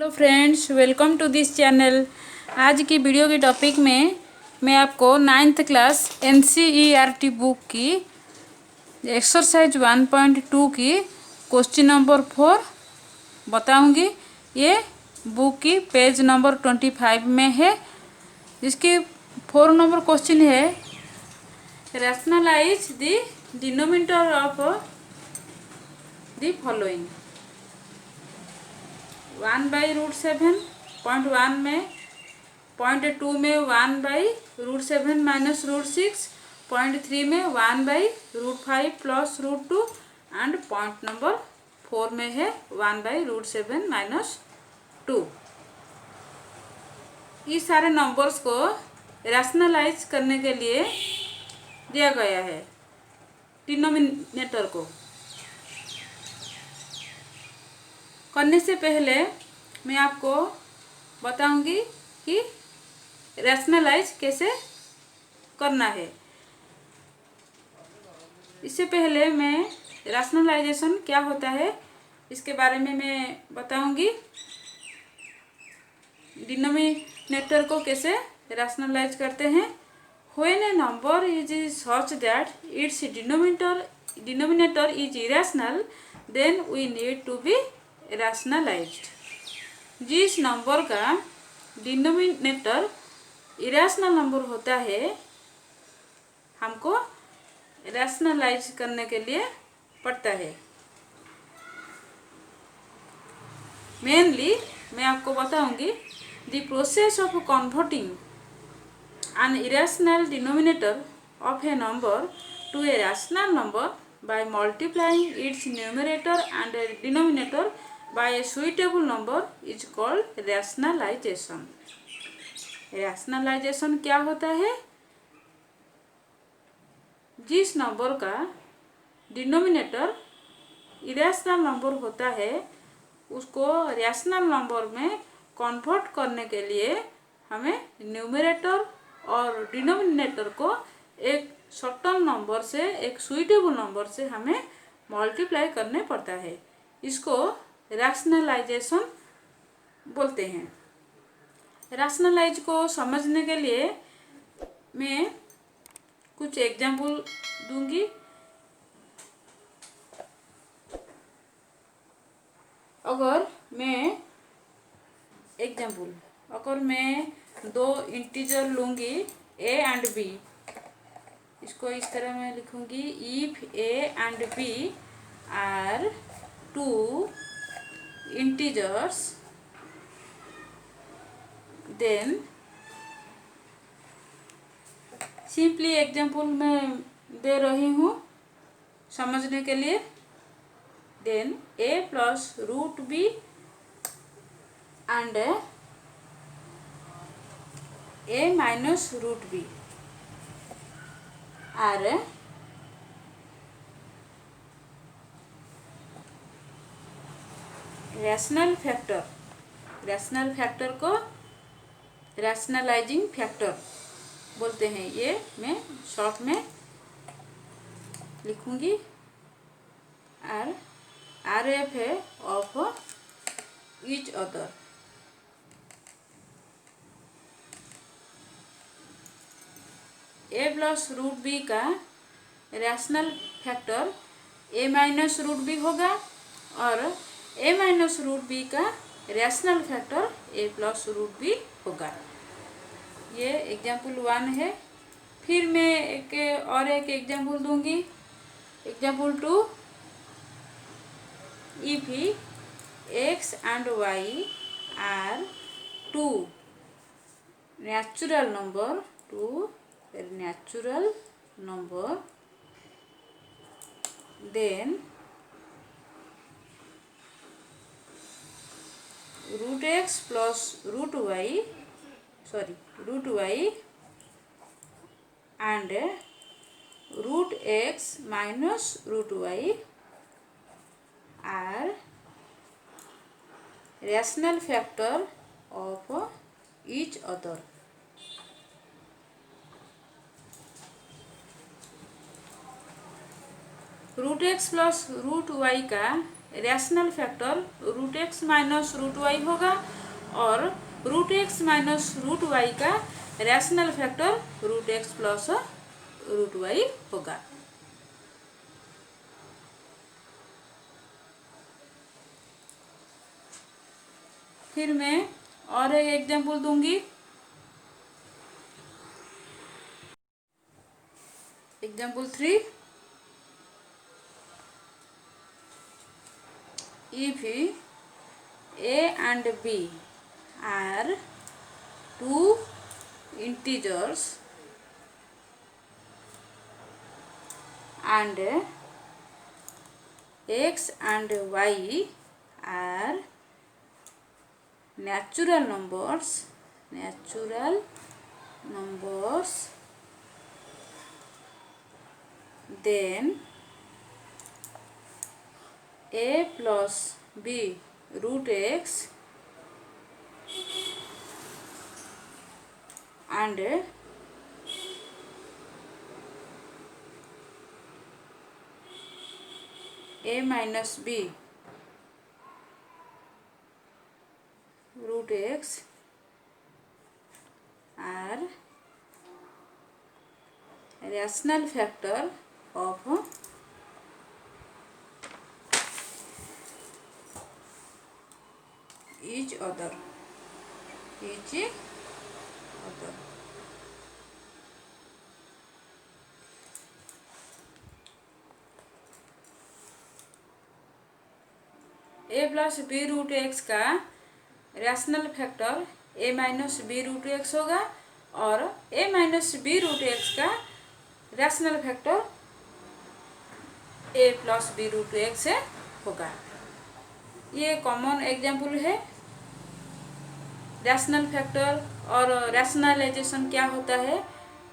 Hello friends, welcome to this channel. आज की video के टॉपिक में मैं आपको 9th क्लास NCERT बुक की एक्सरसाइज 1.2 की क्वेश्चन नंबर 4 बताऊंगी। ये बुक की पेज नंबर 25 में है। इसकी 4 नंबर क्वेश्चन है, rationalise the denominator of the following. 1/√7.1 में, 0.2 में 1/√7 माइनस √6, 0.3 में 1/√5 प्लस √2 एंड पॉइंट नंबर 4 में है 1/√7 माइनस 2। इस सारे नंबर्स को रैशनलाइज करने के लिए दिया गया है डिनोमिनेटर को। करने से पहले मैं आपको बताऊंगी कि रैशनलाइज कैसे करना है। इससे पहले मैं रैशनलाइजेशन क्या होता है इसके बारे में मैं बताऊंगी। डिनोमिनेटर को कैसे रैशनलाइज करते हैं। When a number is such that its denominator is irrational, then we need to be rationalised. जिस नंबर का डिनोमिनेटर इरेशनल नंबर होता है, हमको रैशनलाइज करने के लिए पड़ता है। मेनली मैं आपको बताऊंगी the process of converting an irrational denominator of A number two a rational number by multiplying its numerator and denominator by a suitable number is called rationalization। rationalization क्या होता है? जिस नंबर का डिनोमिनेटर इरेशनल नंबर होता है, उसको rational number में कन्वर्ट करने के लिए हमें न्यूमरेटर और डिनोमिनेटर को एक सर्टेन नंबर से, एक सुइटेबल नंबर से हमें मल्टीप्लाई करने पड़ता है। इसको रैशनलाइजेशन बोलते हैं। रैशनलाइज को समझने के लिए मैं कुछ एग्जाम्पल दूंगी। अगर मैं दो इंटीजर लूंगी a एंड b, इसको इस तरह मैं लिखूंगी, if a and b are two integers then, simply example मैं दे रही हूँ समझने के लिए। Then a plus √b and a minus √b are rational factor. Rational factor को रैशनलाइजिंग फैक्टर बोलते हैं। ये मैं शॉर्ट में लिखूंगी। आर एफ है of each other. a plus √b का rational factor a minus √b होगा और a माइनस √b का rational factor a plus √b होगा। ये एग्जाम्पल 1 है। फिर मैं एक एग्जाम्पल दूंगी, example 2। If x and y are two natural number, then √x plus √y and √x minus √y are rational factor of each other। √x plus √y का rational factor √x minus √y होगा और root x minus root y का rational factor root x plus root y होगा। फिर मैं और एक example दूंगी। Example 3, if a and b are two integers and x and y are natural numbers, then a plus b root x and a minus b root x are rational factor of each other. a plus b root x का rational factor a minus b root x होगा और a minus b root x का rational factor a plus b root x होगा। ये common example है। Rational factor और rationalisation क्या होता है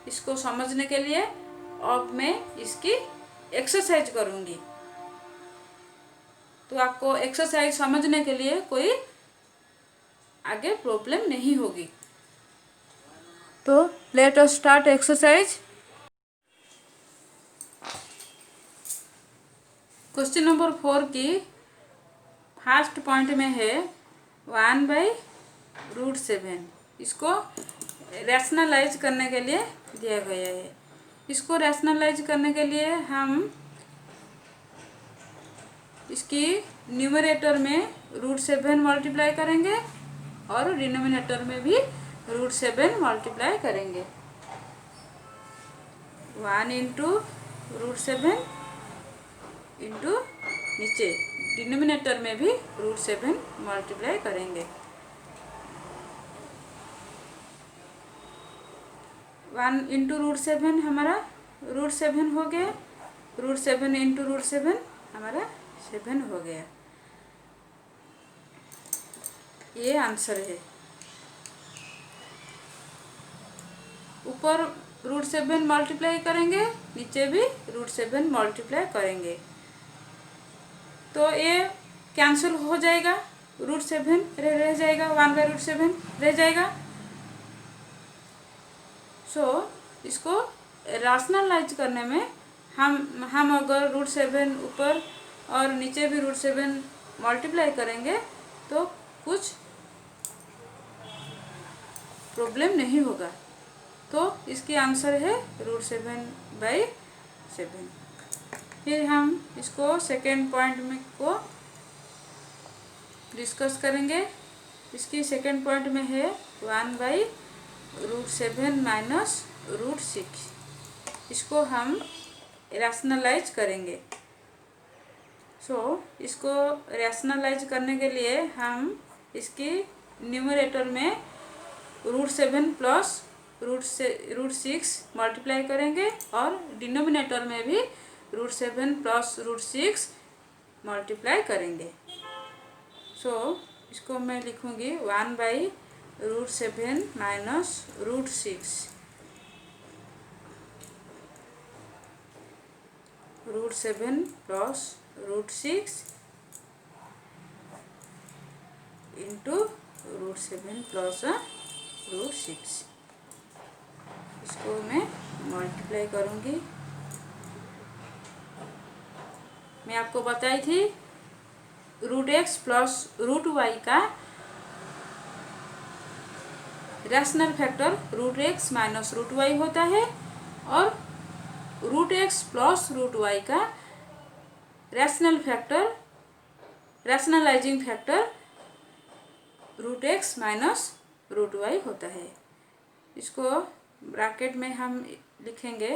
इसको समझने के लिए अब मैं इसकी एक्सरसाइज करूँगी, तो आपको एक्सरसाइज समझने के लिए कोई आगे प्रॉब्लम नहीं होगी। तो let us start exercise. Question number 4 की फर्स्ट पॉइंट में है 1/√7। इसको रैशनलाइज करने के लिए दिया गया है। इसको रैशनलाइज करने के लिए हम इसकी न्यूमरेटर में √7 मल्टीप्लाई करेंगे और डिनोमिनेटर में भी √7 मल्टीप्लाई करेंगे। 1 इंटू √7 इंटू नीचे डिनोमिनेटर में भी √7 मल्टीप्लाई करेंगे। 1 इंटू √7 हमारा √7 हो गया, √7 इंटू √7 हमारा 7 हो गया। ये आंसर है। ऊपर √7 मल्टीप्लाई करेंगे, नीचे भी √7 मल्टीप्लाई करेंगे तो ये कैंसिल हो जाएगा। √7 रह जाएगा, 1/√7 रह जाएगा। सो इसको रैशनलाइज करने में हम अगर √7 ऊपर और नीचे भी √7 मल्टीप्लाई करेंगे तो कुछ प्रॉब्लम नहीं होगा। तो इसकी आंसर है √7/7। फिर हम इसको सेकेंड पॉइंट में को डिस्कस करेंगे। इसकी सेकेंड पॉइंट में है 1/√7 माइनस √6। इसको हम रैशनलाइज करेंगे। इसको रैशनलाइज करने के लिए हम इसकी न्यूमरेटर में √7 प्लस √6 मल्टीप्लाई करेंगे और डिनोमिनेटर में भी √7 प्लस √6 मल्टीप्लाई करेंगे। इसको मैं लिखूँगी 1/√7 माइनस √6। √7 plus √6 into √7 plus √6। इसको मैं मल्टीप्लाई करूँगी। मैं आपको बताई थी √x प्लस √y का rational factor root x minus root y होता है और root x plus root y का rational factor rationalising factor root x minus root y होता है। इसको ब्रैकेट में हम लिखेंगे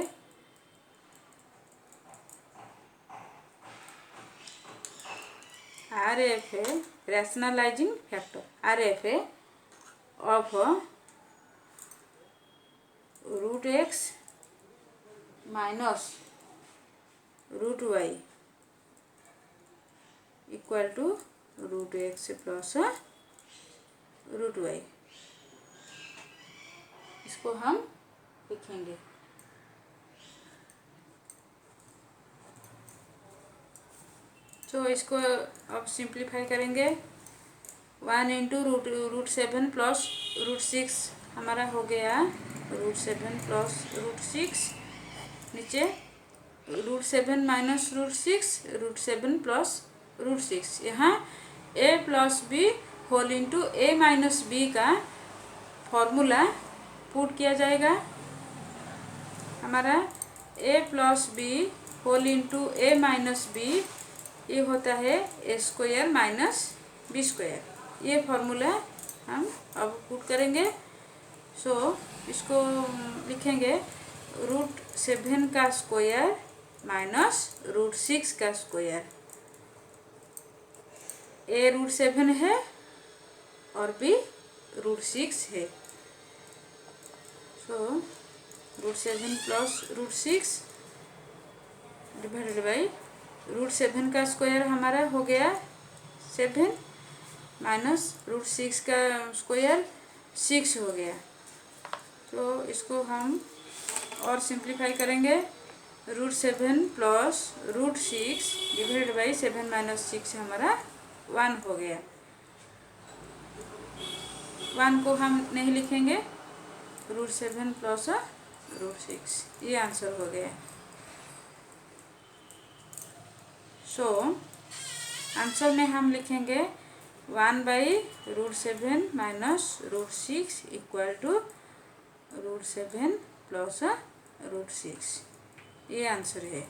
R F A rationalising factor R F A of root x minus root y equal to root x plus root y. इसको हम लिखेंगे तो इसको अब सिंप्लीफाई करेंगे। 1 इंटू रूट 7 प्लस रूट 6 हमारा हो गया रूट 7 प्लस रूट 6, नीचे root 7 minus root 7 plus root 6। यहाँ a plus B whole into A minus B का फॉर्मूला पुट किया जाएगा। हमारा a plus B whole into A minus B ये होता है A square minus B square. ये फॉर्मूला हम अब पुट करेंगे। सो इसको लिखेंगे रूट 7 का स्क्वायर माइनस रूट 6 का स्क्वायर। ए रूट 7 है और बी रूट 6 है। So root 7 plus root 6 divided by root 7 का स्क्वायर हमारा हो गया 7 माइनस रूट 6 का स्क्वायर 6 हो गया। तो इसको हम और सिंप्लीफाई करेंगे। Root 7 plus root 6 divided by 7 minus 6 हमारा 1 हो गया। 1 को हम नहीं लिखेंगे, रूट 7 प्लस रूट 6 ये आंसर हो गया। सो आंसर में हम लिखेंगे 1 by root 7 minus root 6 equal to root 7 plus root 6 ये आंसर है।